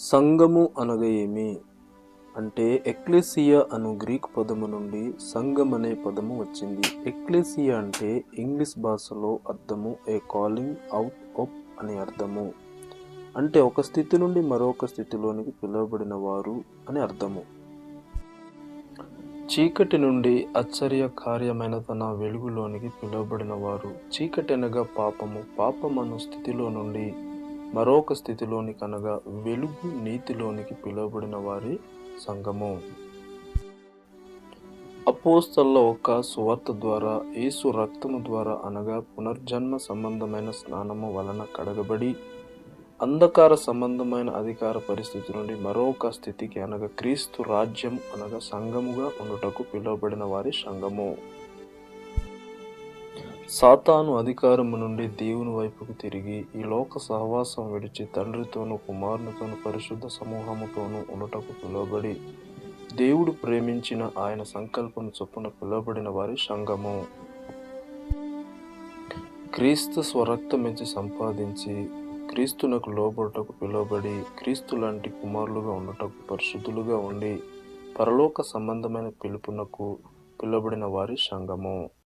సంఘము అనగా ఏమి అంటే ఎక్లెసియా అను గ్రీకు పదము నుండి సంఘం అనే పదము వచ్చింది. ఎక్లెసియా అంటే ఇంగ్లీష్ భాషలో అర్థము ఏ కాలింగ్ అవుట్ ఆఫ్ అని అర్థము. అంటే ఒక స్థితి నుండి మరొక స్థితిలోనికి పిలువబడిన వారు అని అర్థము. చీకటి నుండి ఆశ్చర్య కార్యమైన తన వెలుగులోనికి పిలువబడిన వారు. చీకటి అనగా పాపము. పాపమను స్థితిలో నుండి మరొక స్థితిలోనికి అనగా వెలుగు నీతిలోనికి పిలువబడిన వారి సంఘము. అపోస్తలుల ఒక సువార్త ద్వారా యేసు రక్తము ద్వారా అనగా పునర్జన్మ సంబంధమైన స్నానము వలన కడగబడి అంధకార సంబంధమైన అధికార పరిస్థితి నుండి మరొక స్థితికి అనగా క్రీస్తు రాజ్యం అనగా సంఘముగా ఉండుటకు పిలువబడిన వారి సంఘము. సాతాను అధికారము నుండి దేవుని వైపుకు తిరిగి ఈ లోక సహవాసం విడిచి తండ్రితోనూ కుమారునితోనూ పరిశుద్ధ సమూహముతోనూ ఉండుటకు పిలువబడి దేవుడు ప్రేమించిన ఆయన సంకల్పం చొప్పున పిలువబడిన వారి సంఘము. క్రీస్తు స్వరక్తమిచ్చి సంపాదించి క్రీస్తునకు లోబడుటకు పిలువబడి క్రీస్తు లాంటి కుమారులుగా ఉండుటకు పరిశుద్ధులుగా ఉండి పరలోక సంబంధమైన పిలుపునకు పిలువబడిన వారి సంఘము.